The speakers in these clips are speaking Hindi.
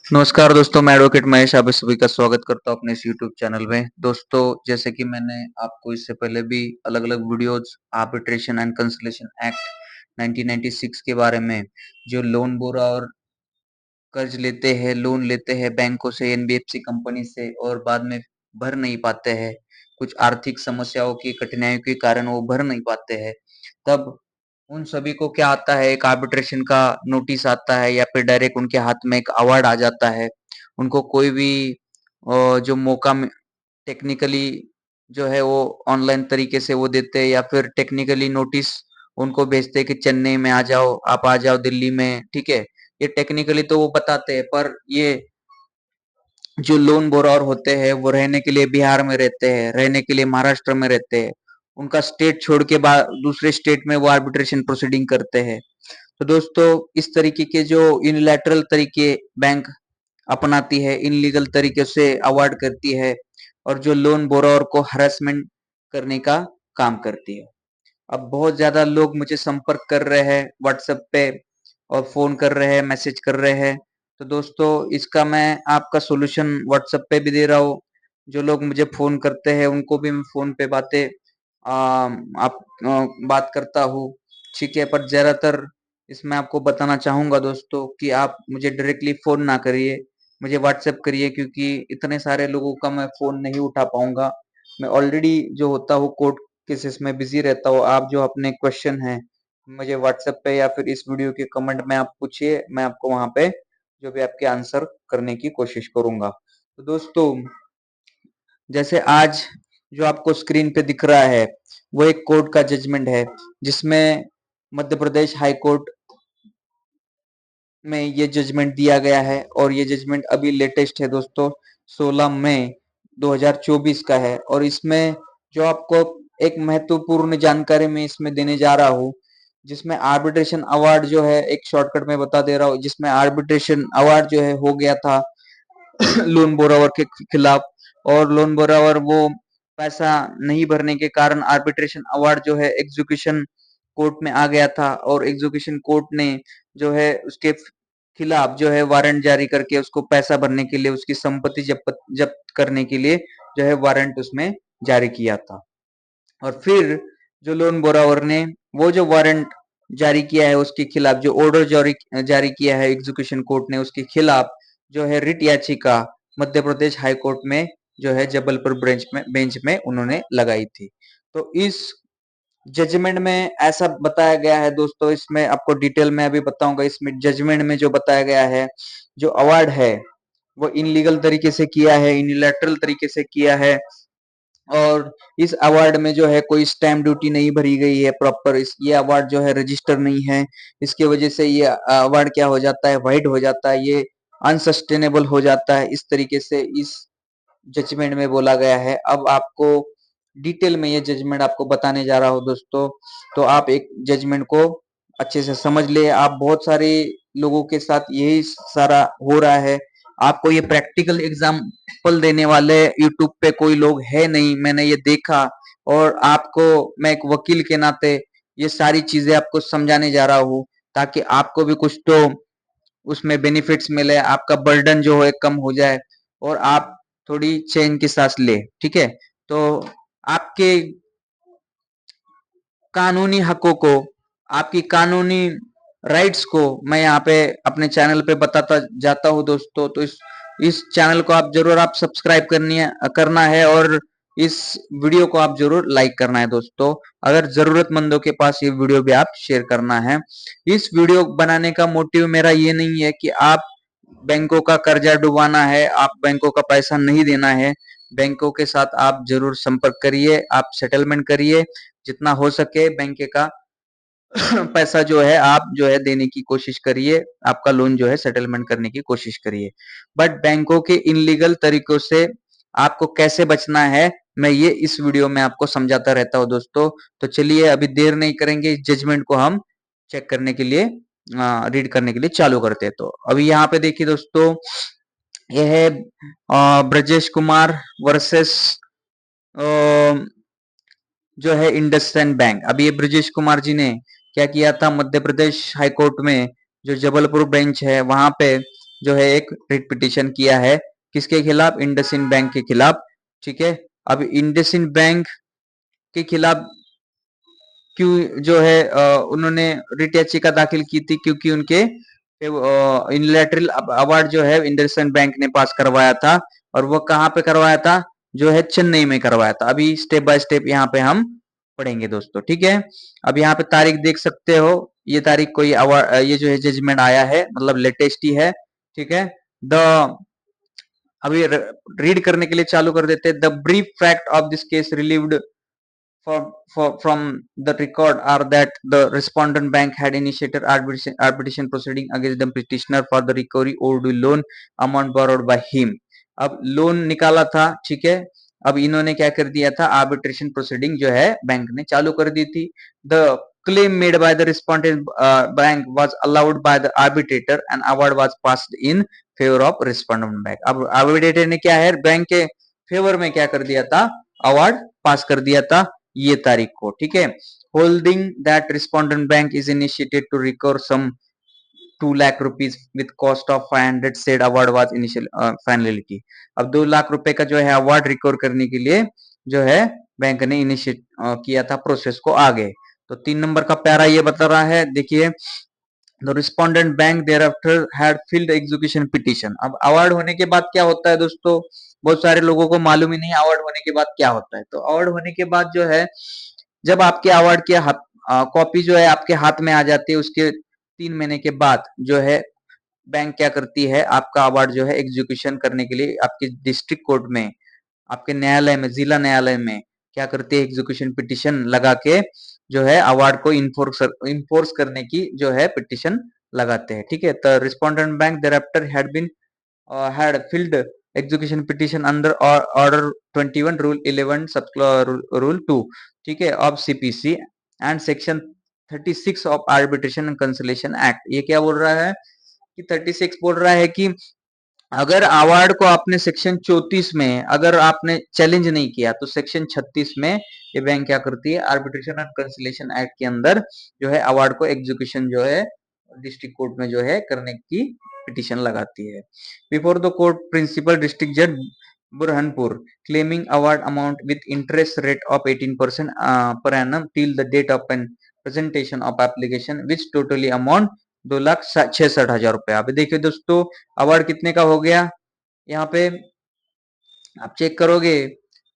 नमस्कार दोस्तों, मैं एडवोकेट महेश आप सभी का स्वागत करता हूँ अपने इस यूट्यूब चैनल में। दोस्तों, जैसे कि मैंने आपको इससे पहले भी अलग-अलग videos arbitration and consolidation act 1996 के बारे में, जो लोन बोरा और कर्ज लेते हैं, लोन लेते हैं बैंकों से, एनबीएफसी कंपनी से और बाद में भर नहीं पाते हैं, कुछ आर्थिक समस्याओं की कठिनाइयों के कारण वो भर नहीं पाते हैं, तब उन सभी को क्या आता है, एक आर्बिट्रेशन का नोटिस आता है या फिर डायरेक्ट उनके हाथ में एक अवार्ड आ जाता है। उनको कोई भी जो मौका टेक्निकली जो है वो ऑनलाइन तरीके से वो देते हैं या फिर टेक्निकली नोटिस उनको भेजते हैं कि चेन्नई में आ जाओ, आप आ जाओ दिल्ली में, ठीक है। ये टेक्निकली तो वो बताते हैं, पर ये जो लोन बोरोवर होते हैं वो रहने के लिए बिहार में रहते हैं, रहने के लिए महाराष्ट्र में रहते हैं, उनका स्टेट छोड़ के बाद दूसरे स्टेट में वो आर्बिट्रेशन प्रोसीडिंग करते हैं। तो दोस्तों, इस तरीके के जो यूनिलैटरल तरीके बैंक अपनाती है, इनलीगल तरीके से अवॉइड करती है और जो लोन बोरोवर को हरासमेंट करने का काम करती है। अब बहुत ज्यादा लोग मुझे संपर्क कर रहे हैं व्हाट्सएप पे और फोन कर रहे हैं, मैसेज कर रहे हैं। तो दोस्तों, इसका मैं आपका सॉल्यूशन व्हाट्सएप पे भी दे रहा हूँ। जो लोग मुझे फोन करते हैं उनको भी मैं फोन पे आप बात करता हूँ, ठीक है। पर ज्यादातर इसमें आपको बताना चाहूंगा दोस्तों कि आप मुझे डायरेक्टली फोन ना करिए, मुझे व्हाट्सएप करिए, क्योंकि इतने सारे लोगों का मैं फोन नहीं उठा पाऊंगा। मैं ऑलरेडी जो होता हूँ कोर्ट केसेस में बिजी रहता हूँ। आप जो अपने क्वेश्चन हैं मुझे व्हाट्सएप पे या फिर इस वीडियो के कमेंट में आप पूछिए, मैं आपको वहां पे जो भी आपके आंसर करने की कोशिश करूंगा। तो दोस्तों, जैसे आज जो आपको स्क्रीन पे दिख रहा है वो एक कोर्ट का जजमेंट है, जिसमें मध्य प्रदेश हाई कोर्ट में ये जजमेंट दिया गया है और ये जजमेंट अभी लेटेस्ट है दोस्तों, 16 मई 2024 का है। और इसमें जो आपको एक महत्वपूर्ण जानकारी मैं इसमें देने जा रहा हूँ, जिसमें आर्बिट्रेशन अवार्ड जो है, एक शॉर्टकट में बता दे रहा हूँ, जिसमें आर्बिट्रेशन अवार्ड जो है हो गया था लोन बोरावर के खिलाफ। और लोन बोरावर वो पैसा नहीं भरने के कारण आर्बिट्रेशन अवार्ड जो है एग्जीक्यूशन कोर्ट में आ गया था और एग्जीक्यूशन कोर्ट ने जो है उसके खिलाफ जो है वारंट जारी करके उसको पैसा भरने के लिए, उसकी संपत्ति जब्त जब्त करने के लिए जो है वारंट उसमें जारी किया था। और फिर जो लोन बोरावर ने वो जो वारंट जारी किया है उसके खिलाफ, जो ऑर्डर जारी जारी किया है एग्जीक्यूशन कोर्ट ने, उसके खिलाफ जो है रिट याचिका मध्य प्रदेश हाई कोर्ट में जो है जबलपुर बेंच में उन्होंने लगाई थी। तो इस जजमेंट में ऐसा बताया गया है दोस्तों, इसमें आपको डिटेल में अभी बताऊंगा। इसमें जजमेंट में जो बताया गया है, जो अवार्ड है वो इनलीगल तरीके से किया है, यूनिलैटरल तरीके से किया है। और इस अवार्ड में जो है कोई स्टैम्प ड्यूटी नहीं भरी गई है प्रॉपर, इस ये अवार्ड जो है रजिस्टर नहीं है। इसकी वजह से ये अवार्ड क्या हो जाता है, वाइड हो जाता है, ये अनसस्टेनेबल हो जाता है। इस तरीके से इस जजमेंट में बोला गया है। अब आपको डिटेल में ये जजमेंट आपको बताने जा रहा हूँ दोस्तों, तो आप एक जजमेंट को अच्छे से समझ ले। आप बहुत सारे लोगों के साथ यही सारा हो रहा है, आपको ये प्रैक्टिकल एग्जाम्पल देने वाले यूट्यूब पे कोई लोग है नहीं, मैंने ये देखा। और आपको मैं एक वकील के नाते ये सारी चीजें आपको समझाने जा रहा हूँ, ताकि आपको भी कुछ तो उसमें बेनिफिट्स मिले, आपका बर्डन जो है कम हो जाए और आप थोड़ी चैन की सांस ले, ठीक है। तो आपके कानूनी हकों को, आपकी कानूनी राइट्स को मैं यहाँ पे अपने चैनल पे बताता जाता हूँ दोस्तों। तो इस चैनल को आप जरूर आप सब्सक्राइब करना है और इस वीडियो को आप जरूर लाइक करना है दोस्तों। अगर जरूरतमंदों के पास ये वीडियो भी आप शेयर करना है। इस वीडियो बनाने का मोटिव मेरा ये नहीं है कि आप बैंकों का कर्जा डुबाना है, आप बैंकों का पैसा नहीं देना है। बैंकों के साथ आप जरूर संपर्क करिए, आप सेटलमेंट करिए, जितना हो सके बैंक का पैसा जो है आप जो है देने की कोशिश करिए, आपका लोन जो है सेटलमेंट करने की कोशिश करिए। बट बैंकों के इनलीगल तरीकों से आपको कैसे बचना है, मैं ये इस वीडियो में आपको समझाता रहता हूँ दोस्तों। तो चलिए अभी देर नहीं करेंगे, इस जजमेंट को हम चेक करने के लिए, रीड करने के लिए चालू करते हैं। तो अभी यहाँ पे देखिए दोस्तों, यह है ब्रजेश कुमार वर्सेस जो है इंडसइंड बैंक। अभी ये ब्रजेश कुमार जी ने क्या किया था, मध्य प्रदेश हाई कोर्ट में जो जबलपुर बेंच है वहां पे जो है एक रिट पिटीशन किया है, किसके खिलाफ? इंडसइंड बैंक के खिलाफ। ठीक है, अब इंडसइंड बैंक के खिलाफ क्यों जो है उन्होंने रिट याचिका दाखिल की थी? क्योंकि उनके यूनिलैटरल अवार्ड जो है इंडसइंड बैंक ने पास करवाया था, और वो कहाँ पे करवाया था? जो है चेन्नई में करवाया था। अभी स्टेप बाय स्टेप यहाँ पे हम पढ़ेंगे दोस्तों। ठीक है, अब यहाँ पे तारीख देख सकते हो, ये तारीख को ये जो है जजमेंट आया है, मतलब लेटेस्ट ही है। ठीक है, द अभी रीड करने के लिए चालू कर देते हैं। The brief fact of this case relieved from the record are that the respondent bank had initiated arbitration proceeding against the petitioner for the recovery owed loan amount borrowed by him। अब लोन निकाला था, ठीक है, अब इन्होंने क्या कर दिया था? आर्बिट्रेशन प्रोसीडिंग जो है बैंक ने चालू कर दी थी। The claim made by the respondent bank was allowed by the arbitrator and award was passed in favor of respondent bank। अब आर्बिट्रेटर ने क्या है? बैंक के फेवर में क्या कर दिया था? अवार्ड पास कर दिया था ये तारीख को। ठीक है, holding that respondent bank is initiated to recover some 2 lakh rupees with cost of 500 said award was initial finality. अब 2 लाख रुपए का जो है अवार्ड रिकवर करने के लिए जो है बैंक ने इनिशिएट किया था प्रोसेस को आगे। तो 3 नंबर का प्यारा ये बता रहा है, देखिए, the respondent bank thereafter had filled execution petition। अब अवार्ड होने के बाद क्या होता है दोस्तों? बहुत सारे लोगों को मालूम ही नहीं अवार्ड होने के बाद क्या होता है। तो अवार्ड होने के बाद जो है, जब आपके अवार्ड की कॉपी जो है आपके हाथ में आ जाती है, उसके 3 महीने के बाद जो है बैंक क्या करती है? आपका अवार्ड जो है एग्जीक्यूशन करने के लिए आपके डिस्ट्रिक्ट कोर्ट में, आपके न्यायालय में, जिला न्यायालय में क्या करती है? एग्जीक्यूशन पिटीशन लगा के जो है अवार्ड को इन्फोर्स करने की जो है पिटीशन लगाते हैं। ठीक है, तो respondent bank thereafter had filled execution petition under order 21 rule 11 sub rule 2, ठीक है, of CPC and section 36 of arbitration and conciliation act। ये क्या बोल रहा है कि 36 बोल रहा है कि अगर अवार्ड को आपने सेक्शन 34 में अगर आपने चैलेंज नहीं किया, तो सेक्शन 36 में ये बैंक क्या करती है? आर्बिट्रेशन एंड कंसिलेशन एक्ट के अंदर जो है अवार्ड को एग्जीक्यूशन जो है डिस्ट्रिक्ट कोर्ट में जो है करने की पिटीशन लगाती है। Before the court principal district जज Burhanpur claiming award amount with interest rate of 18% per annum till the date of presentation of application which totally amount 2,66,000 रुपया। अभी देखिए दोस्तों, अवार्ड कितने का हो गया? यहाँ पे आप चेक करोगे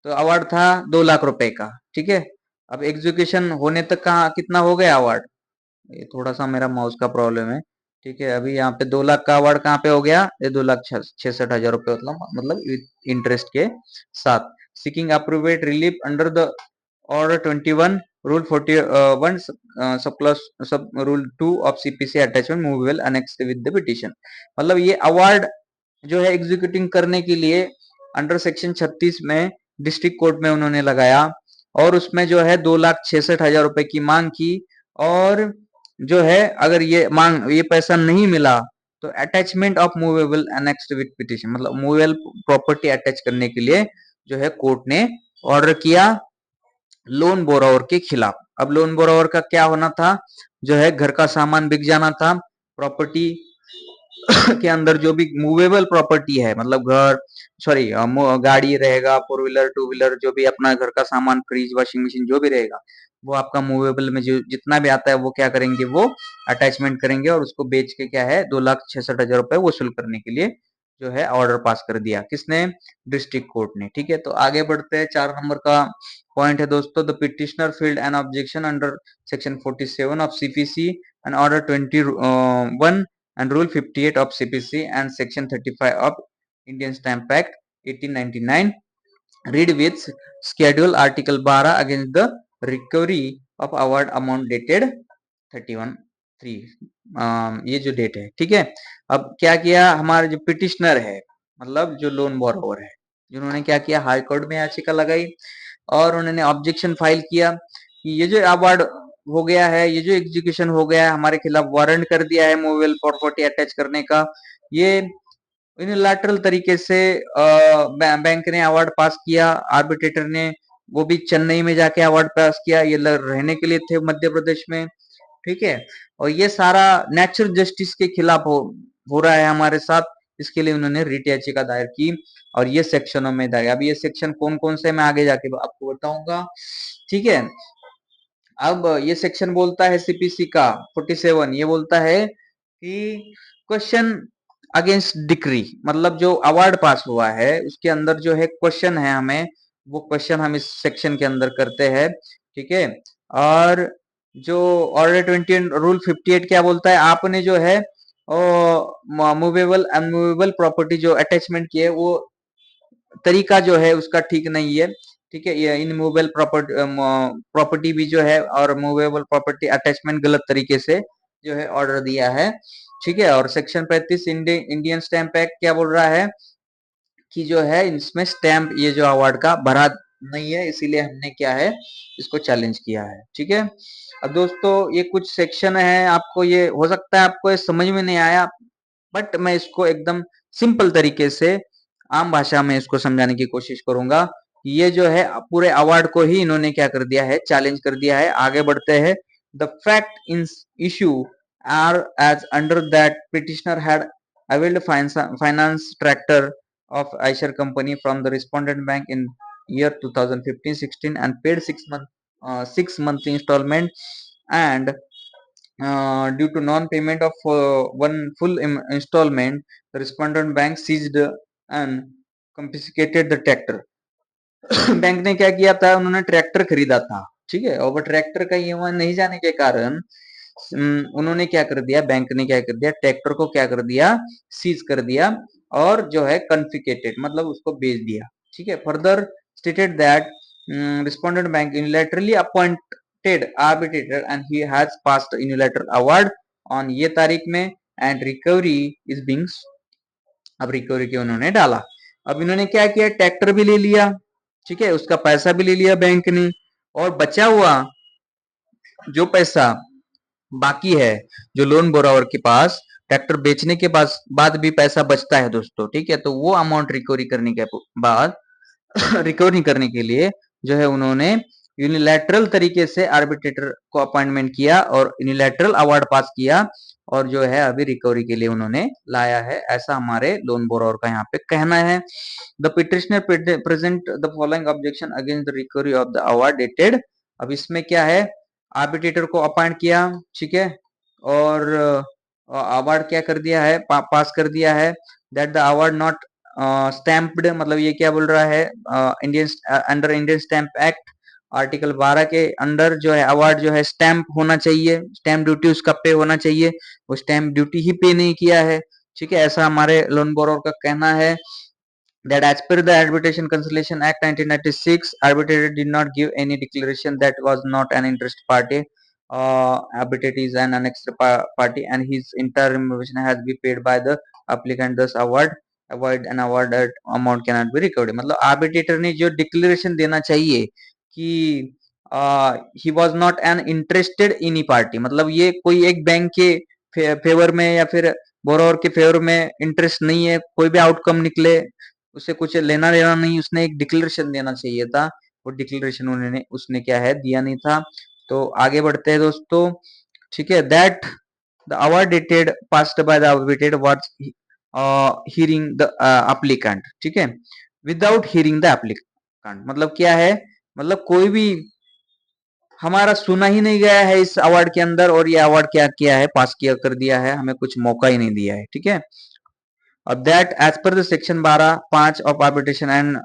तो अवार्ड था 2 लाख रुपए का। ठीक है, अब एग्जीक्यूशन होने तक कहाँ कितना हो गया अवार्ड? ये थोड़ा सा मेरा माउस का प्रॉब्लम है। ठीक है, अभी यहाँ पे 2 लाख का अवार्ड कहाँ पे हो गया? ये 2,66,000 रुपए मतलब इंटरेस्ट के साथ। Seeking approved relief under the order 21 rule 41 sub rule 2 of CPC attachment movable annexed with the petition. मतलब ये अवार्ड जो है एग्जीक्यूटिंग करने के लिए अंडर सेक्शन 36 में डिस्ट्रिक्ट कोर्ट में उन्होंने लगाया, और उसमें जो है 2,66,000 रुपए की मांग की, और जो है अगर ये पैसा नहीं मिला तो attachment of movable annexed with petition, मतलब मूवेबल प्रॉपर्टी अटैच करने के लिए जो है कोर्ट ने ऑर्डर किया लोन बोरोवर के खिलाफ। अब लोन बोरोवर का क्या होना था? जो है घर का सामान बिक जाना था, प्रॉपर्टी के अंदर जो भी मूवेबल प्रॉपर्टी है, मतलब घर, सॉरी, गाड़ी रहेगा, 4 व्हीलर 2 व्हीलर, जो भी अपना घर का सामान, फ्रिज, वॉशिंग मशीन, जो भी रहेगा, वो आपका मूवेबल में जो जितना भी आता है वो क्या करेंगे? वो अटैचमेंट करेंगे और उसको बेच के क्या है 2,66,000 रुपए वसूल करने के लिए जो है ऑर्डर पास कर दिया। किसने? डिस्ट्रिक्ट कोर्ट ने। ठीक है, तो आगे बढ़ते हैं। 4 नंबर का पॉइंट है दोस्तों, the petitioner field N objection under section 47 of CPC and order 21 and Rule 58 of CPC and Section 35 of Indian Stamp Act 1899, read with Schedule Article 12 against the recovery of award amount dated 31/3, ये जो डेट है। ठीक है, अब क्या किया हमारे जो पिटिशनर है, मतलब जो लोन बोरोवर है, जिन्होंने क्या किया? हाई कोर्ट में याचिका लगाई और उन्होंने ऑब्जेक्शन फाइल किया कि ये जो अवार्ड हो गया है, ये जो एग्जीक्यूशन हो गया है, हमारे खिलाफ वारंट कर दिया है मूवेबल प्रॉपर्टी अटैच करने का, ये यूनिलैटरल तरीके से बैंक ने अवार्ड पास किया, आर्बिट्रेटर ने वो भी चेन्नई में जाके अवार्ड पास किया, ये रहने के लिए थे मध्य प्रदेश में। ठीक है, और ये सारा नेचुरल जस्टिस के खिलाफ हो रहा है हमारे साथ, इसके लिए उन्होंने रिट याचिका दायर की और ये सेक्शनों में दायर। अब ये सेक्शन कौन कौन से मैं आगे जाके आपको बताऊंगा, ठीक है। अब ये सेक्शन बोलता है सीपीसी का 47, ये बोलता है कि क्वेश्चन अगेंस्ट डिक्री, मतलब जो अवार्ड पास हुआ है उसके अंदर जो है क्वेश्चन है, हमें वो क्वेश्चन हम इस सेक्शन के अंदर करते हैं, ठीक है। और जो ऑर्डर 20 रूल 58 क्या बोलता है, आपने जो है मूवेबल अनमूवेबल प्रॉपर्टी जो अटैचमेंट की है वो तरीका जो है उसका ठीक नहीं है, ठीक है। ये इनमूवेबल प्रॉपर्टी भी जो है और मूवेबल प्रॉपर्टी अटैचमेंट गलत तरीके से जो है ऑर्डर दिया है, ठीक है। और सेक्शन 35 इंडियन स्टैम्प एक्ट क्या बोल रहा है कि जो है इसमें स्टैम्प ये जो अवार्ड का भरा नहीं है, इसीलिए हमने क्या है इसको चैलेंज किया है, ठीक है। अब दोस्तों ये कुछ सेक्शन है, आपको ये हो सकता है आपको ये समझ में नहीं आया, बट मैं इसको एकदम सिंपल तरीके से आम भाषा में इसको समझाने की कोशिश करूंगा। ये जो है पूरे अवार्ड को ही इन्होंने क्या कर दिया है, चैलेंज कर दिया है। आगे बढ़ते हैं। The fact in issue are as under that petitioner had availed finance tractor of Eicher company from the respondent bank in year 2015-16 and paid 6 month installment, and due to non-payment of one full installment, the respondent bank seized and confiscated the tractor. Bank ने क्या किया था, उन्होंने ट्रैक्टर खरीदा था, ठीक है। और वो ट्रैक्टर का ईएमआई नहीं जाने के कारण उन्होंने क्या कर दिया, बैंक ने क्या कर दिया, ट्रैक्टर को क्या कर दिया, सीज कर दिया और जो है कन्फिकेटेड मतलब उसको बेच दिया, ठीक है। Further stated that respondent bank unilaterally appointed arbitrator and he has passed unilateral award on ये तारीख में एंड रिकवरी इज बीइंग, अब रिकवरी के उन्होंने डाला। अब इन्होंने क्या किया, ट्रैक्टर भी ले लिया, ठीक है, उसका पैसा भी ले लिया बैंक ने, और बचा हुआ जो पैसा बाकी है जो लोन बोरावर के पास ट्रैक्टर बेचने के बाद भी पैसा बचता है दोस्तों, ठीक है, तो वो अमाउंट रिकवरी करने के बाद रिकवरी करने के लिए जो है उन्होंने यूनिलैटरल तरीके से आर्बिट्रेटर को अपॉइंटमेंट किया और यूनिलैटरल अवार्ड पास किया और जो है अभी रिकवरी के लिए उन्होंने लाया है, ऐसा हमारे लोन बोरोवर का यहाँ पे कहना है। The petitioner present the following objection against the recovery of the award dated, अब इसमें क्या है, आर्बिट्रेटर को अपॉइंट किया, ठीक है, और अवार्ड क्या कर दिया है, पास कर दिया है, that the award not stamped, मतलब ये क्या बोल रहा है, Indian under Indian stamp act article 12 के अंडर जो है अवार्ड जो है स्टैम्प होना चाहिए, स्टैम्प ड्यूटी उसका पे होना चाहिए, वो स्टैम्प ड्यूटी ही पे नहीं किया है, ठीक है, ऐसा हमारे लोन बोरोवर का कहना है। That as per the Arbitration Conciliation Act 1996, arbitrator did not give any declaration that was not an interest party. Arbitrator is an annexed party, and his entire remuneration has been paid by the applicant. Thus, avoid an awarded amount cannot be recovered. मतलब आर्बिट्रेटर ने जो डिक्लेरेशन देना चाहिए कि he was not an interested in E party, मतलब ये कोई एक बैंक के फेवर में या फिर बोरोवर के फेवर में इंटरेस्ट नहीं है, कोई भी आउटकम निकले उसे कुछ लेना देना नहीं, उसने एक डिक्लेरेशन देना चाहिए था, वो डिक्लेरेशन उन्होंने उसने क्या है दिया नहीं था। तो आगे बढ़ते हैं दोस्तों, ठीक है। That the award dated passed by the arbitrator was hearing the applicant, ठीक है, विदाउट हियरिंग द एप्लीकेंट, मतलब क्या है, मतलब कोई भी हमारा सुना ही नहीं गया है इस अवार्ड के अंदर, और ये अवार्ड क्या किया है, पास किया कर दिया है, हमें कुछ मौका ही नहीं दिया है, ठीक है। That as per the section 12(5) of arbitration and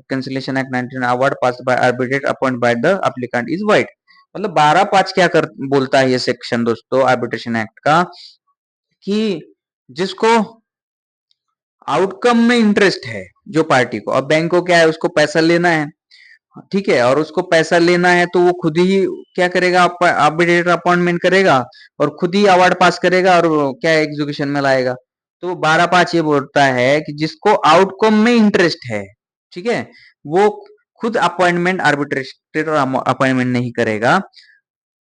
conciliation act 19 award passed by arbitrate appointed by the applicant is void, मतलब 12(5) क्या कर बोलता है ये सेक्शन दोस्तों आर्बिट्रेशन एक्ट का, कि जिसको आउटकम में इंटरेस्ट है जो पार्टी को, अब बैंक को क्या है, उसको पैसा लेना है, ठीक है, और उसको पैसा लेना है तो वो खुद ही क्या करेगा, आर्बिट्रेटर अपॉइंटमेंट करेगा और खुद ही अवार्ड पास करेगा और क्या एग्जीक्यूशन में लाएगा। तो 12(5) ये बोलता है कि जिसको आउटकम में इंटरेस्ट है, ठीक है, वो खुद अपॉइंटमेंट आर्बिट्रेटर अपॉइंटमेंट नहीं करेगा,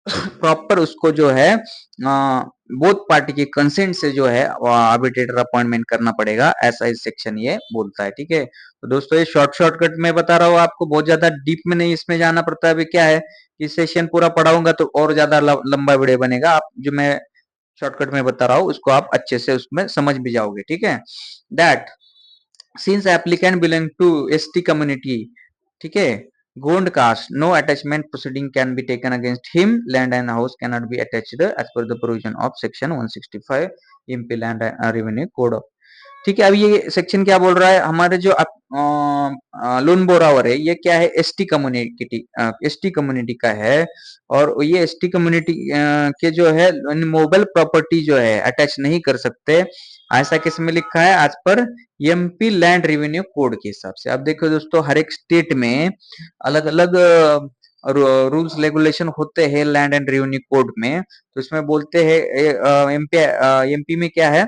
प्रॉपर उसको जो है बोथ पार्टी के कंसेंट से जो है आर्बिट्रेटर अपॉइंटमेंट करना पड़ेगा, ऐसा इस सेक्शन ये बोलता है, ठीक है। तो दोस्तों ये शॉर्टकट में बता रहा हूँ आपको, बहुत ज्यादा डीप में नहीं इसमें जाना पड़ता है। अभी क्या है कि सेशन पूरा पढ़ाऊंगा तो और ज्यादा लंबा वीडियो बनेगा, आप जो मैं शॉर्टकट में बता रहा हूँ, उसको आप अच्छे से उसमें समझ भी जाओगे, ठीक है। That since applicant belong to ST community, ठीक है, Gond caste, no attachment proceeding can be taken against him, land and house can not be attached as per the provision of section 165 MP land revenue code. ठीक है, अब ये सेक्शन क्या बोल रहा है, हमारे जो लोन बोरावर है ये क्या है, एसटी कम्युनिटी का है, और ये एसटी कम्युनिटी के जो है मोबाइल प्रॉपर्टी जो है अटैच नहीं कर सकते, ऐसा किस में लिखा है, आज पर एमपी लैंड रेवेन्यू कोड के हिसाब से। अब देखो दोस्तों, हर एक स्टेट में अलग अलग रूल्स रेगुलेशन होते हैं लैंड एंड रेवेन्यू कोड में, तो इसमें बोलते हैं एमपी एमपी में क्या है,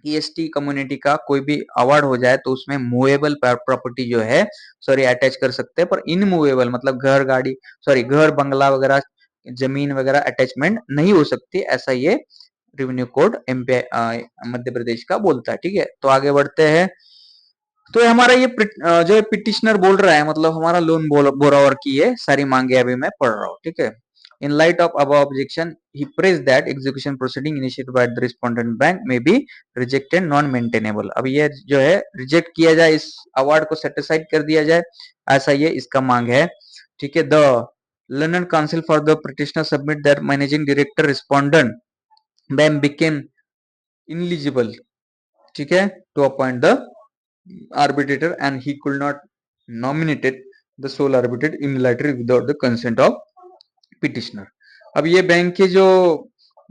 ईएसटी कम्युनिटी का कोई भी अवार्ड हो जाए तो उसमें मूवेबल प्रॉपर्टी जो है सॉरी अटैच कर सकते हैं, पर इनमूवेबल मतलब घर गाड़ी सॉरी घर बंगला वगैरह जमीन वगैरह अटैचमेंट नहीं हो सकती, ऐसा ये revenue code MP Madhya Pradesh का बोलता है। ठीक है, तो आगे बढ़ते हैं। तो हमारा ये जो है पिटिशनर बोल रहा है, मतलब हमारा लोन बोरावर की ये सारी मांगे अभी मैं पढ़ रहा हूँ। ठीक है, in light of above objection he praised that execution proceeding initiated by the respondent bank may be rejected non maintainable। अब ये जो है रिजेक्ट किया जाए, इस अवार्ड को सेटिसाइड कर दिया जाए, ऐसा ये इसका मांग है। ठीक है, the London council for the petitioner submit that managing director respondent bank became ineligible, ठीक है, to appoint the arbitrator and he could not nominated the sole arbitrator unilaterally without the consent of petitioner. अब ये बैंक के जो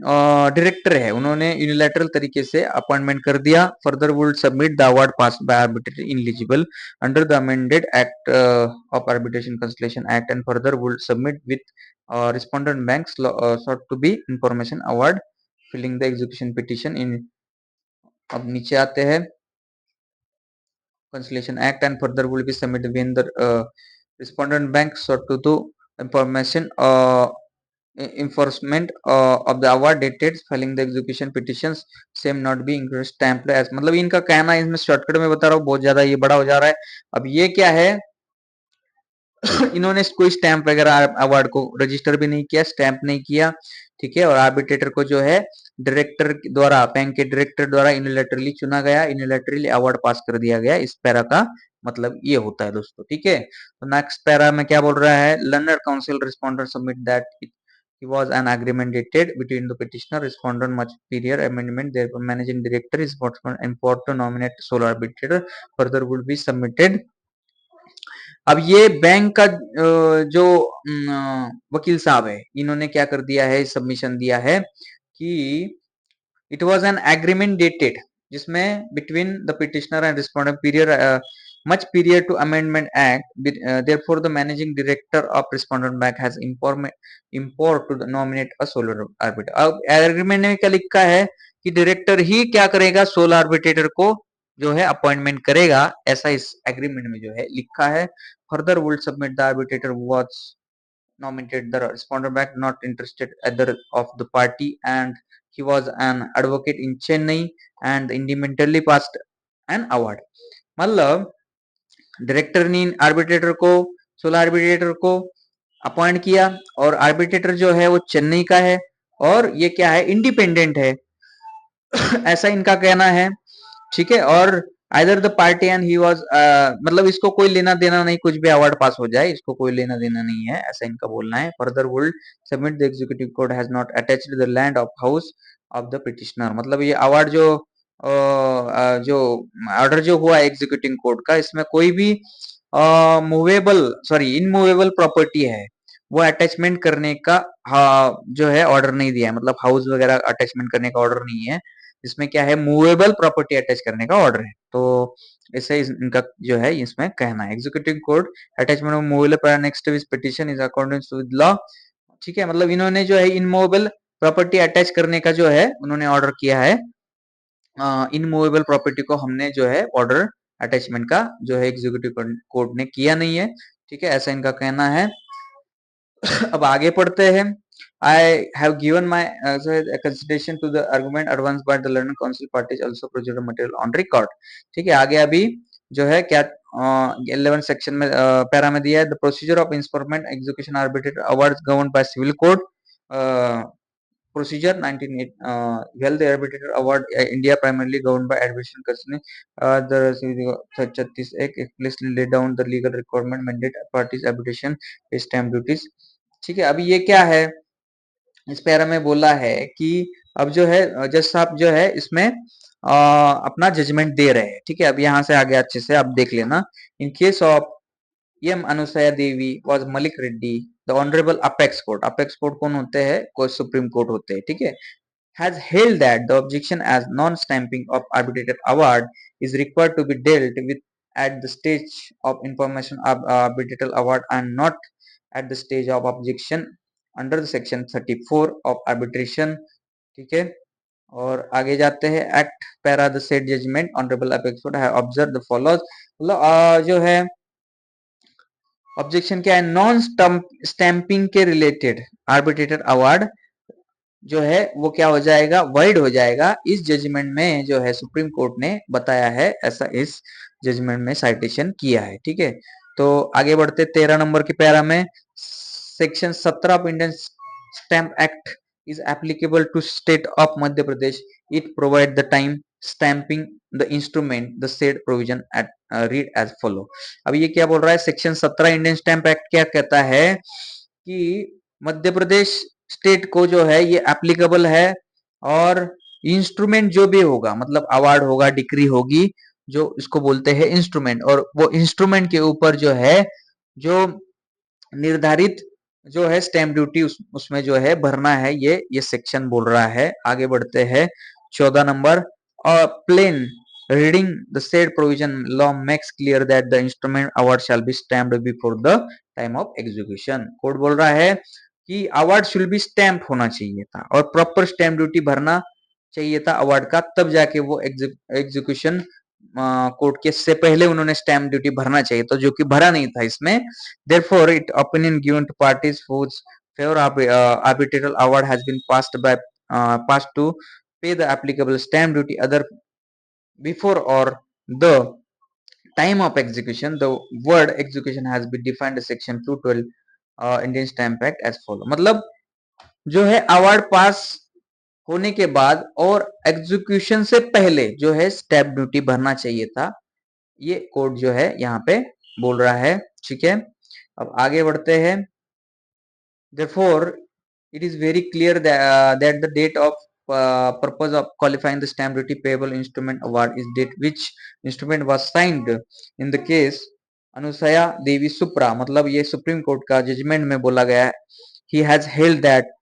डायरेक्टर है उन्होंने यूनिलैटरल तरीके से अपॉइंटमेंट कर दिया, further would submit the award pass by arbitrator ineligible under the amended act of arbitration conciliation act and further would submit with respondent bank sought to be information award filing the execution petition in. अब नीचे आते हैं, Conciliation Act and further will be submitted when the respondent bank sought to do information enforcement of the award dated filing the execution petitions same not be included stamped as। मतलब इनका कहना है, इसमें शॉर्टकट में बता रहा हूँ, बहुत ज्यादा ये बड़ा हो जा रहा है। अब ये क्या है इन्होंने कोई स्टैंप वगैरह अवार्ड को रजिस्टर भी नहीं किया, स्टैंप नहीं किया, ठीक है, और आर्बिट्रेटर को जो है डायरेक्टर द्वारा बैंक के डायरेक्टर द्वारा यूनिलैटरली चुना गया, यूनिलैटरली अवार्ड पास कर दिया गया, इस पैरा का मतलब ये होता है दोस्तों। ठीक है, तो नेक्स्ट पैरा में क्या बोल रहा है, London council respondent submit that it was an agreement dated between the petitioner respondent much superior amendment therefore managing director is important to nominate sole arbitrator further would be submitted। अब ये बैंक का जो वकील साहब है इन्होंने क्या कर दिया है, सबमिशन दिया है कि it was an agreement dated जिसमें between the petitioner and respondent period much period to amendment act therefore the managing director of respondent bank has import to nominate a sole arbitrator। अब एग्रीमेंट में क्या लिखा है कि डायरेक्टर ही क्या करेगा, सोल आर्बिट्रेटर को जो है अपॉइंटमेंट करेगा, ऐसा इस एग्रीमेंट में जो है लिखा है। Further would submit the arbitrator was nominated the respondent bank not interested either of the party and he was an advocate in Chennai and independently passed an award। मतलब डायरेक्टर ने आर्बिट्रेटर को सोलह आर्बिट्रेटर को अपॉइंट किया और आर्बिट्रेटर जो है वो चेन्नई का है और ये क्या है, इंडिपेंडेंट है ऐसा इनका कहना है। ठीक है, और either the party and he was मतलब इसको कोई लेना देना नहीं, कुछ भी अवार्ड पास हो जाए इसको कोई लेना देना नहीं है, ऐसा इनका बोलना है। Further would submit the executive court has not attached the land of house of the petitioner. मतलब ये अवार्ड जो ऑर्डर जो हुआ एग्जीक्यूटिव कोर्ट का, इसमें कोई भी मूवेबल सॉरी इनमूवेबल प्रॉपर्टी है वो अटैचमेंट करने का जो है ऑर्डर नहीं दिया है, मतलब हाउस वगैरह अटैचमेंट करने का ऑर्डर नहीं है, इसमें क्या है मूवेबल प्रॉपर्टी अटैच करने का ऑर्डर है। तो ऐसे इनका जो है इसमें कहना है, executive court attachment of movable next which petition is according with law. ठीक है, मतलब इन्होंने जो है इनमूवेबल प्रॉपर्टी अटैच करने का जो है उन्होंने ऑर्डर किया है, इनमूवेबल प्रॉपर्टी को हमने जो है ऑर्डर अटैचमेंट का जो है एग्जीक्यूटिव कोर्ट ने किया नहीं है। ठीक है, ऐसा इनका कहना है। अब आगे पढ़ते हैं। I have given my consideration to the argument advanced by the London Council parties also procedural material on record। ठीक है, आगे अभी जो है क्या 11 सेक्शन में पैरा में दिया है, the procedure of instrument execution arbitrator awards governed by civil code procedure 19 held the arbitrator award India primarily governed by arbitration company the 36 act explicitly laid down the legal requirement mandate parties arbitration stamp duties। ठीक है, अभी ये क्या है, इस पैरा में बोला है कि अब जो है जज साहब जो है इसमें अपना जजमेंट दे रहे हैं। ठीक है, अब यहाँ से आगे अच्छे से आप देख लेना। In case of M Anusuya Devi vs Malik Reddy the honourable apex court, apex court कौन होते हैं, कोई सुप्रीम कोर्ट होते हैं। ठीक है, has held that the objection as non-stamping of arbitrated award is required to be dealt with at the stage of information of arbitrated award and not at the stage of objection under the section 34 of arbitration। ठीक है, और आगे जाते हैं। Act para the said judgment honourable apex court have observe the follows, मतलब जो है ऑब्जेक्शन क्या है, नॉन स्टैंपिंग के रिलेटेड आर्बिट्रेटेड अवार्ड जो है वो क्या हो जाएगा, वाइड हो जाएगा। इस जजमेंट में जो है सुप्रीम कोर्ट ने बताया है, ऐसा इस जजमेंट में साइटेशन किया है। ठीक है, तो आगे बढ़ते 13 नंबर के पैरा में section 17 of Indian stamp act is applicable to state of Madhya Pradesh. It provide the time stamping the instrument the said provision at read as follow। अब ये क्या बोल रहा है, सेक्शन 17 इंडियन स्टैम्प एक्ट क्या कहता है कि मध्य प्रदेश स्टेट को जो है ये एप्लीकेबल है, और इंस्ट्रूमेंट जो भी होगा, मतलब अवार्ड होगा, डिक्री होगी, जो इसको बोलते हैं इंस्ट्रूमेंट, और वो इंस्ट्रूमेंट के ऊपर जो है जो निर्धारित जो है स्टैम्प ड्यूटी उसमें जो है भरना है, ये सेक्शन बोल रहा है। आगे बढ़ते हैं 14 number, plain reading the said provision law makes clear that the instrument award shall be stamped before the time of execution. Court बोल रहा है कि अवार्ड शुड बी स्टैम्प होना चाहिए था और प्रॉपर स्टैम्प ड्यूटी भरना चाहिए था अवार्ड का, तब जाके वो एग्जीक्यूशन कोर्ट केस से पहले उन्होंने स्टैम्प ड्यूटी भरना चाहिए, तो जो कि भरा नहीं था इसमें। therefore it opinion given to parties whose favor arbitral award has been passed to pay the applicable stamp duty other before or the time of execution, the word execution has been defined in section 212 Indian Stamp Act as follow। मतलब जो है अवार्ड पास होने के बाद और एग्जीक्यूशन से पहले जो है स्टैम्प ड्यूटी भरना चाहिए था, ये कोर्ट जो है यहाँ पे बोल रहा है। ठीक है, अब आगे बढ़ते हैं। therefore it is very clear that the date of purpose of qualifying the stamp duty payable instrument award is date which instrument was signed in the case Anusaya देवी सुप्रा, मतलब ये सुप्रीम कोर्ट का जजमेंट में बोला गया है। he has held that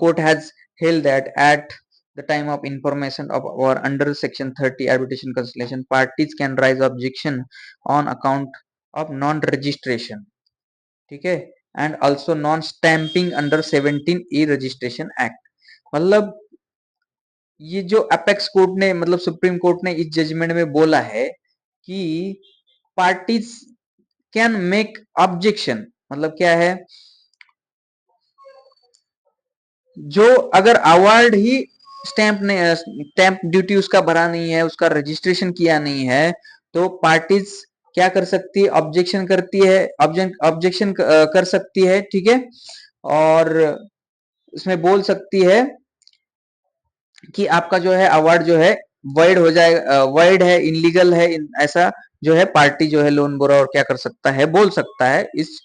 court has held that at the time of information of or under section 30 arbitration conciliation parties can raise objection on account of non registration। ठीक है, and also non stamping under 17 E registration act. मतलब ये जो अपेक्स कोर्ट ने, मतलब सुप्रीम कोर्ट ने इस जजमेंट में बोला है कि पार्टीज कैन मेक ऑब्जेक्शन, मतलब क्या है, जो अगर अवार्ड ही स्टैंप ड्यूटी उसका भरा नहीं है, उसका रजिस्ट्रेशन किया नहीं है, तो पार्टीज क्या कर सकती है, ऑब्जेक्शन करती है, ऑब्जेक्शन कर सकती है। ठीक है, और इसमें बोल सकती है कि आपका जो है अवार्ड जो है वाइड हो जाएगा, वाइड है, इनलीगल है, ऐसा जो है पार्टी जो है लोन बोरा और क्या कर सकता है, बोल सकता है। इस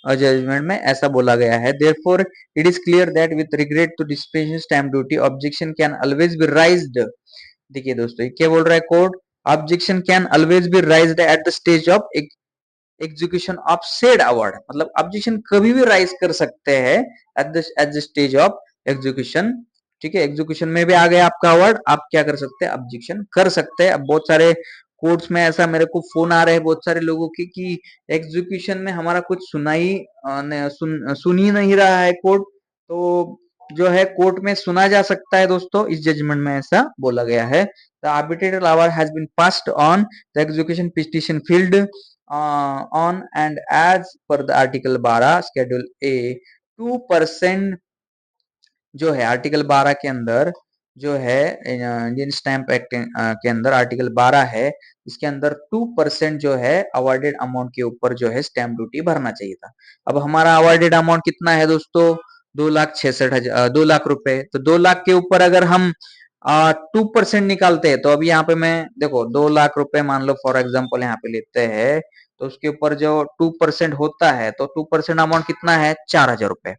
जजमेंट में ऐसा बोला गया है। therefore it is clear that with regret to dispensation stamp duty objection can always be raised। देखिए दोस्तों, क्या बोल रहा है court, objection can always be राइज्ड at the stage of execution of said award, मतलब ऑब्जेक्शन कभी भी राइज कर सकते हैं at the stage of execution. ठीक है, एग्जीक्यूशन में भी आ गया आपका अवार्ड, आप क्या कर सकते हैं, ऑब्जेक्शन कर सकते हैं। अब बहुत सारे कोर्ट्स में ऐसा मेरे को फोन आ रहे हैं बहुत सारे लोगों की कि एग्जीक्यूशन में हमारा कुछ सुन ही नहीं रहा है कोर्ट, तो जो है कोर्ट में सुना जा सकता है दोस्तों, इस जजमेंट में ऐसा बोला गया है। The arbitrator award has been passed on the execution petition filed on and as per the article 12 schedule A 2% जो है आर्टिकल 12 के अंदर जो है इंडियन स्टैंप एक्ट के अंदर आर्टिकल 12 है, इसके अंदर 2% जो है अवॉर्डेड अमाउंट के ऊपर जो है स्टैंप ड्यूटी भरना चाहिए था। अब हमारा अवॉर्डेड अमाउंट कितना है दोस्तों, 2,66,000 2 लाख रुपए। तो 2 लाख के ऊपर अगर हम 2% निकालते हैं, तो अभी यहाँ पे मैं देखो 2 लाख रुपए मान लो फॉर एग्जाम्पल यहाँ पे लेते हैं, तो उसके ऊपर जो 2% होता है, तो 2% अमाउंट कितना है, 4,000 रुपए।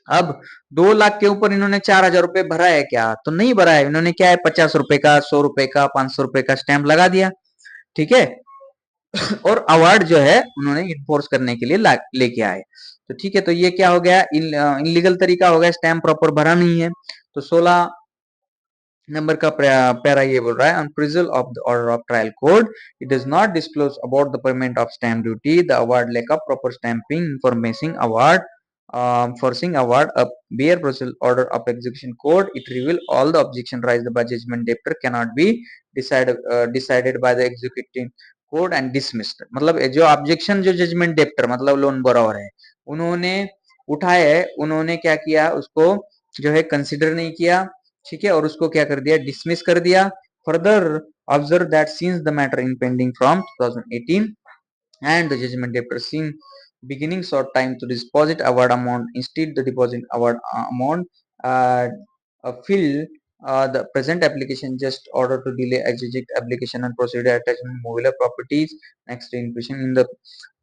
अब 2 लाख के ऊपर इन्होंने 4,000 रुपए भरा है क्या, तो नहीं भरा है। इन्होंने क्या है, 50 रुपए का, 100 रुपए का, 500 रुपए का स्टैंप लगा दिया, ठीक है। और अवार्ड जो है उन्होंने इन्फोर्स करने के लिए लेके आए। तो ठीक है, तो ये क्या हो गया, इनलीगल तरीका हो गया, स्टैम्प प्रॉपर भरा नहीं है। तो 16 नंबर का पैरा ये बोल रहा है, on perusal of the order of trial court, it does not disclose about the payment of stamp duty, the award lack of proper stamping information award, forcing award a bare procedural order of execution court, it reveal all the objection raised by judgment debtor cannot be decided by the executing court and dismissed। मतलब जो ऑब्जेक्शन जो जजमेंट डेप्टर मतलब लोन बोरोवर है उन्होंने उठाए है, उन्होंने क्या किया, उसको जो है कंसिडर नहीं किया, ठीक है, और उसको क्या कर दिया, डिसमिस कर दिया। Further observe that since the matter in pending from 2018 and the judgment debtor seen beginning short time to deposit award amount, instead the deposit award amount fill the present application just order to delay executive application and procedure attachment mobile properties next inclusion in the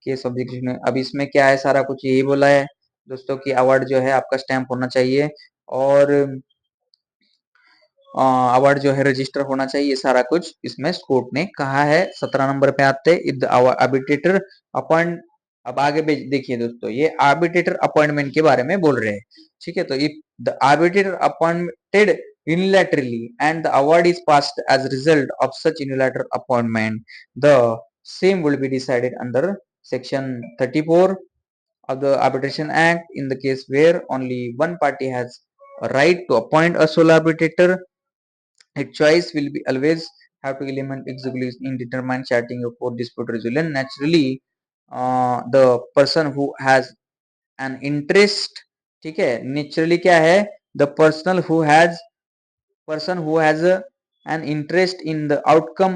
case of execution। अब इसमें क्या है, सारा कुछ यही बोला है दोस्तों कि अवार्ड जो है आपका स्टैंप होना चाहिए और अवार्ड जो है रजिस्टर होना चाहिए, सारा कुछ इसमें कोर्ट ने कहा है। 17 नंबर पे आते इफ द आर्बिट्रेटर अपॉइंट। अब आगे देखिए दोस्तों, ये आर्बिट्रेटर अपॉइंटमेंट के बारे में बोल रहे हैं, ठीक है। तो if the arbitrator appointed unilaterally and the award is passed as a result of such unilateral appointment, the same will be decided under section 34 of the Arbitration Act in the case where only one party has a right to appoint a sole arbitrator. Its choice will be always have to eliminate exclusion in determined chatting for dispute resolution. Naturally, the person who has an interest, ठीक है, नेचुरली क्या है, the person who has an interest in the outcome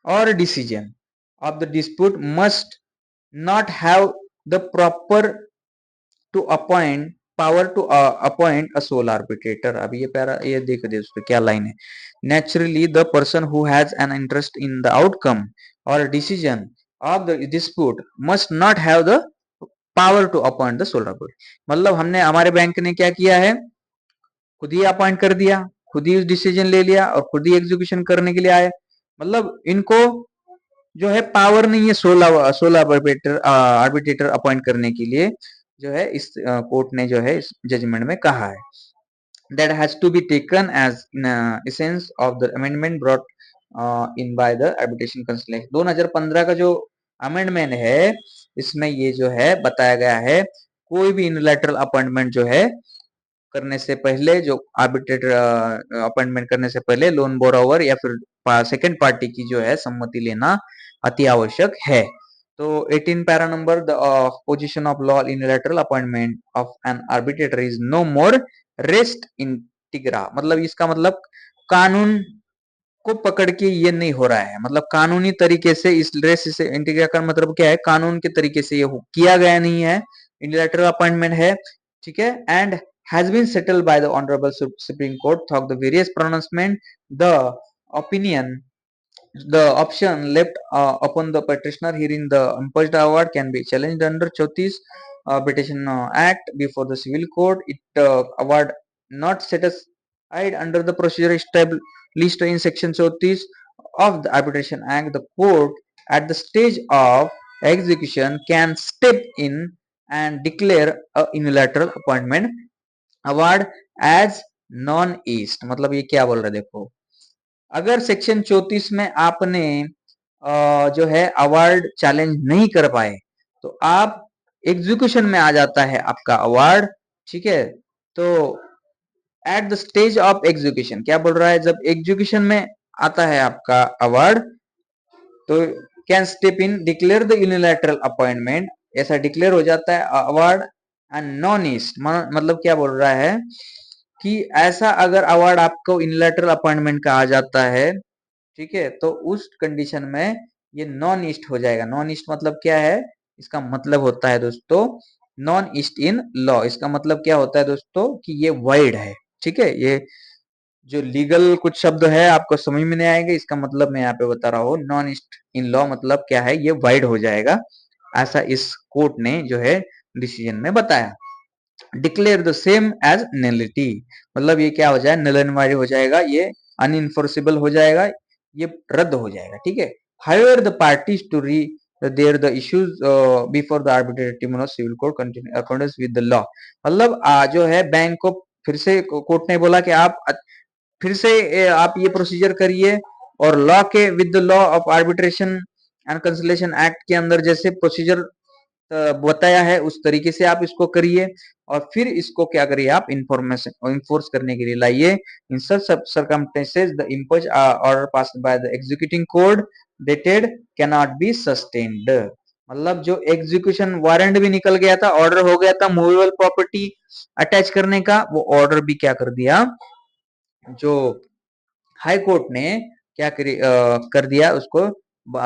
or decision of the dispute must not have the proper to appoint power to appoint a sole arbitrator। अब ये पैरा ये देख दे उस पे क्या लाइन है, naturally the person who has an interest in the outcome or decision of the dispute must not have the power to appoint the sole arbitrator। मतलब हमने हमारे बैंक ने क्या किया है, खुद ही अपॉइंट कर दिया, खुद ही डिसीजन ले लिया और खुद ही एग्जीक्यूशन करने के लिए आए। मतलब इनको जो है पावर नहीं है सोलह आर्बिट्रेटर अपॉइंट करने के लिए, जो है इस कोर्ट ने जो है इस जजमेंट में कहा है। that has to be taken as essence of the amendment brought in by the arbitration conciliation। 2015 का जो अमेंडमेंट है इसमें ये जो है बताया गया है, कोई भी यूनिलैटरल अपॉइंटमेंट जो है करने से पहले, जो आर्बिट्रेटर अपॉइंटमेंट करने से पहले लोन बोरोवर या फिर सेकंड पार्टी की जो है सम्मति लेना अति आवश्यक है। तो 18 para number, the position of law unilateral appointment of an arbitrator is no more res integra. मतलब इसका मतलब कानून को पकड़ के ये नहीं हो रहा है, मतलब कानूनी तरीके से इस रेस्ट से इंटीग्रा का मतलब क्या है, कानून के तरीके से ये किया गया नहीं है, यूनिलैटरल अपॉइंटमेंट है, ठीक है। And has been settled by the Honorable Supreme Court through the various pronouncement. The opinion, the option left upon the petitioner hearing the imposed award can be challenged under 34 Arbitration Act before the civil court. It award not satisfied under the procedure established in section 34 of the Arbitration Act, the court at the stage of execution can step in and declare a unilateral appointment award as non est. मतलब ये क्या बोल रहे, देखो अगर सेक्शन 34 में आपने जो है अवार्ड चैलेंज नहीं कर पाए तो आप एग्जीक्यूशन में आ जाता है आपका अवार्ड, ठीक है। तो at the stage of execution क्या बोल रहा है, जब एग्जीक्यूशन में आता है आपका अवार्ड तो can step in declare the unilateral appointment, ऐसा डिक्लेयर हो जाता है अवार्ड एंड नॉन ईस्ट। मतलब क्या बोल रहा है कि ऐसा अगर अवार्ड आपको यूनिलैटरल अपॉइंटमेंट का आ जाता है, ठीक है, तो उस कंडीशन में ये नॉन ईस्ट हो जाएगा। नॉन ईस्ट मतलब क्या है, इसका मतलब होता है दोस्तों नॉन ईस्ट इन लॉ, इसका मतलब क्या होता है दोस्तों कि ये वाइड है। ठीक है, ये जो लीगल कुछ शब्द है आपको समझ में नहीं आएंगे, इसका मतलब मैं यहाँ पे बता रहा हूँ। नॉन ईस्ट इन लॉ मतलब क्या है, ये वाइड हो जाएगा, ऐसा इस कोर्ट ने जो है डिसीजन में बताया। Declare the same as nullity, मतलब ये क्या हो जाए, नल एंड वाइड हो जाएगा, ये अनइनफोर्सेबल हो जाएगा, ये रद्द हो जाएगा। ठीक है, however the parties to re their the issues before the arbitrator tribunal civil court continue according with the law, मतलब जो है बैंक को फिर से कोर्ट ने बोला कि आप फिर से आप ये प्रोसीजर करिए, और लॉ के with the law of arbitration and consolation act के अंदर जैसे प्रोसीजर बताया है उस तरीके से आप इसको करिए, और फिर इसको क्या करिए, आप इंफॉर्मेशन इन्फोर्स करने के लिए लाइए। In such circumstances the impose order passed by the executing court dated can not be sustained, मतलब जो एग्जीक्यूशन वारंट भी निकल गया था, ऑर्डर हो गया था मूवेबल प्रॉपर्टी अटैच करने का, वो ऑर्डर भी क्या कर दिया, जो हाई कोर्ट ने क्या कर दिया, उसको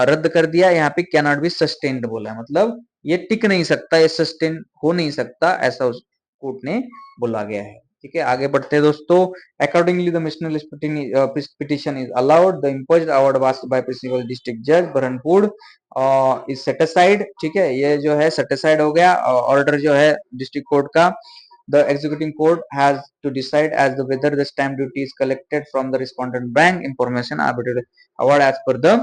रद्द कर दिया। यहाँ पे कैन नॉट बी सस्टेन्ड बोला है, मतलब ये टिक नहीं सकता, ये सस्टेन हो नहीं सकता, ऐसा उस कोर्ट ने बोला गया है। ठीक है, आगे बढ़ते हैं दोस्तों। Accordingly the missional petition is allowed, the imposed award was by principal district जज बरहनपुर इज सेट असाइड। ठीक है, ये जो है सेट असाइड हो गया, ऑर्डर जो है डिस्ट्रिक्ट कोर्ट का। The executing court has to decide as to whether the stamp duty is collected from the respondent bank information arbitrary award as per the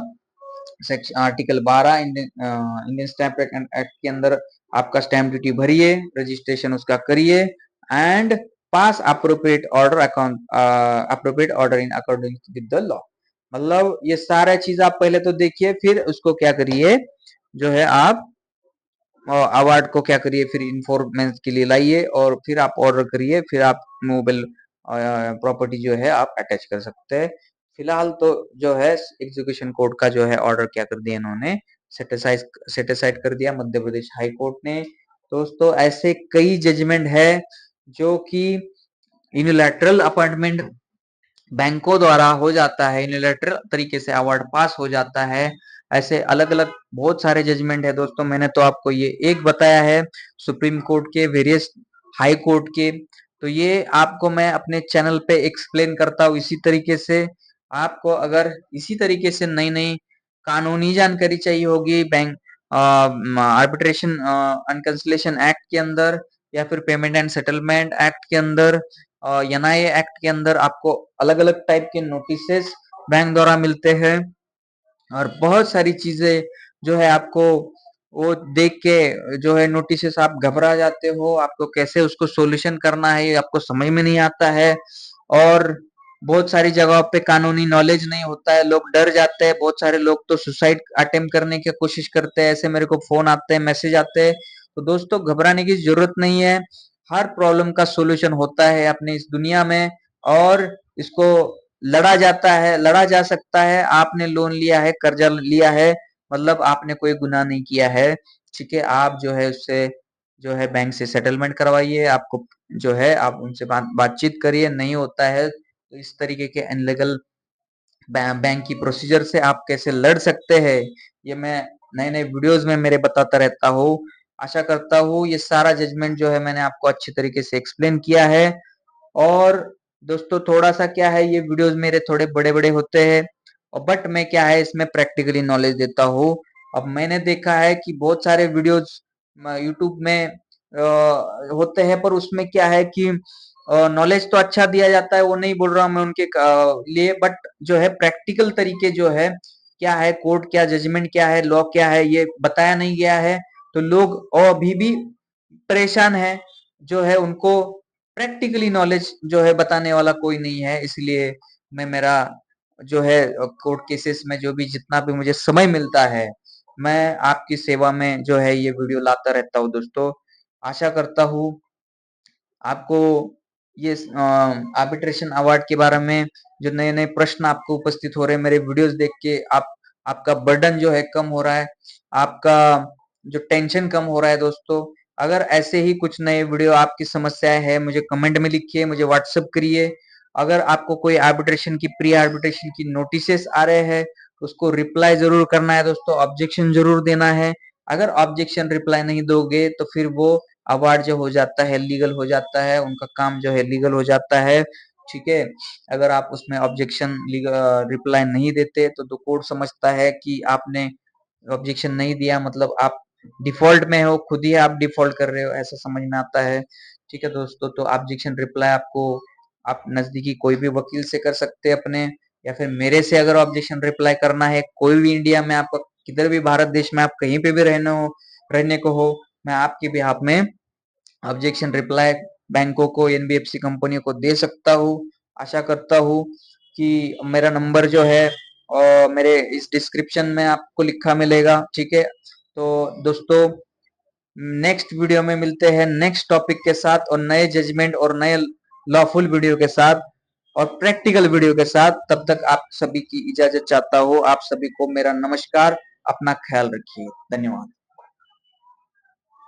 section article 12 Indian stamp act के अंदर आपका स्टैम्प ड्यूटी भरिए, रजिस्ट्रेशन उसका करिए, and pass appropriate order in according with the law, मतलब ये सारा चीज आप पहले तो देखिए, फिर उसको क्या करिए, जो है आप अवार्ड को क्या करिए, फिर इन्फॉर्मेंस के लिए लाइए, और फिर आप ऑर्डर करिए, फिर आप मूवेबल प्रॉपर्टी जो है आप अटैच कर सकते हैं। फिलहाल तो जो है एग्जीक्यूशन कोर्ट का जो है ऑर्डर क्या कर दिया इन्होंने, सेटिसाइड कर दिया मध्य प्रदेश हाई कोर्ट ने। दोस्तों ऐसे कई जजमेंट है जो कि यूनिलैटरल अपॉइंटमेंट बैंकों द्वारा हो जाता है, यूनिलैटरल तरीके से अवार्ड पास हो जाता है। ऐसे अलग अलग बहुत सारे जजमेंट है दोस्तों, मैंने तो आपको ये एक बताया है सुप्रीम कोर्ट के, वेरियस हाई कोर्ट के, तो ये आपको मैं अपने चैनल पे एक्सप्लेन करता हूँ इसी तरीके से। आपको अगर इसी तरीके से नई नई कानूनी जानकारी चाहिए होगी bank arbitration and consolation act के अंदर, या फिर पेमेंट एंड सेटलमेंट एक्ट के अंदर, एनआईए एक्ट के अंदर, आपको अलग अलग टाइप के नोटिसेस बैंक द्वारा मिलते हैं, और बहुत सारी चीजें जो है आपको वो देख के जो है नोटिसेस आप घबरा जाते हो, आपको कैसे उसको सॉल्यूशन करना है ये आपको समझ में नहीं आता है, और बहुत सारी जगहों पे कानूनी नॉलेज नहीं होता है, लोग डर जाते हैं, बहुत सारे लोग तो सुसाइड अटेम्प्ट करने की कोशिश करते हैं, ऐसे मेरे को फोन आते हैं, मैसेज आते हैं। तो दोस्तों घबराने की जरूरत नहीं है, हर प्रॉब्लम का सॉल्यूशन होता है अपने इस दुनिया में, और इसको लड़ा जाता है, लड़ा जा सकता है। आपने लोन लिया है, कर्जा लिया है, मतलब आपने कोई गुनाह नहीं किया है। ठीक है, आप जो है उससे जो है बैंक से सेटलमेंट करवाइए, आपको जो है आप उनसे बातचीत करिए, नहीं होता है तो इस तरीके के अनलीगल बैंक की प्रोसीजर से आप कैसे लड़ सकते हैं, ये मैं नए नए वीडियोस में मेरे बताता रहता हूँ। आशा करता हूँ ये सारा जजमेंट जो है मैंने आपको अच्छी तरीके से एक्सप्लेन किया है। और दोस्तों थोड़ा सा क्या है, ये वीडियोस मेरे थोड़े बड़े बड़े होते हैं, और बट मैं क्या है इसमें प्रैक्टिकली नॉलेज देता हूँ। अब मैंने देखा है कि बहुत सारे वीडियोस यूट्यूब में होते हैं, पर उसमें क्या है कि नॉलेज तो अच्छा दिया जाता है, वो नहीं बोल रहा हूँ मैं उनके लिए, बट जो है प्रैक्टिकल तरीके जो है क्या है, कोर्ट क्या जजमेंट क्या है, लॉ क्या है, ये बताया नहीं गया है, तो लोग और अभी भी परेशान है, जो है उनको प्रैक्टिकली नॉलेज जो है बताने वाला कोई नहीं है, इसलिए मैं मेरा जो है कोर्ट केसेस में जो भी जितना भी मुझे समय मिलता है, मैं आपकी सेवा में जो है ये वीडियो लाता रहता हूँ दोस्तों। आशा करता हूँ आपको ये आर्बिट्रेशन अवार्ड के बारे में जो नए नए प्रश्न आपको उपस्थित हो रहे हैं मेरे वीडियोस देख के, आप आपका बर्डन जो है कम हो रहा है, आपका जो टेंशन कम हो रहा है दोस्तों। अगर ऐसे ही कुछ नए वीडियो आपकी समस्याएं है, मुझे कमेंट में लिखिए, मुझे व्हाट्सएप करिए। अगर आपको कोई आर्बिट्रेशन की प्री आर्बिट्रेशन की नोटिसेस आ रहे हैं, उसको रिप्लाई जरूर करना है दोस्तों, ऑब्जेक्शन जरूर देना है। अगर ऑब्जेक्शन रिप्लाई नहीं दोगे तो फिर वो अवार्ड जो हो जाता है लीगल हो जाता है, उनका काम जो है लीगल हो जाता है। ठीक है, अगर आप उसमें ऑब्जेक्शन रिप्लाई नहीं देते तो कोर्ट समझता है कि आपने ऑब्जेक्शन नहीं दिया, मतलब आप डिफॉल्ट में हो, खुद ही आप डिफॉल्ट कर रहे हो, ऐसा समझ में आता है। ठीक है दोस्तों, तो ऑब्जेक्शन रिप्लाई आपको आप नजदीकी कोई भी वकील से कर सकते हैं अपने, या फिर मेरे से अगर ऑब्जेक्शन रिप्लाई करना है, कोई भी इंडिया में आपका किधर भी भारत देश में आप कहीं पे भी रहने को हो, मैं आपके बिहाफ में ऑब्जेक्शन रिप्लाई बैंकों को, एनबीएफसी कंपनियों को दे सकता हूँ। आशा करता हूँ कि मेरा नंबर जो है और मेरे इस डिस्क्रिप्शन में आपको लिखा मिलेगा। ठीक है, तो दोस्तों नेक्स्ट वीडियो में मिलते हैं नेक्स्ट टॉपिक के साथ और नए जजमेंट और नए लॉफुल वीडियो के साथ और प्रैक्टिकल वीडियो के साथ। तब तक आप सभी की इजाजत चाहता हूँ। आप सभी को मेरा नमस्कार, अपना ख्याल रखिए, धन्यवाद।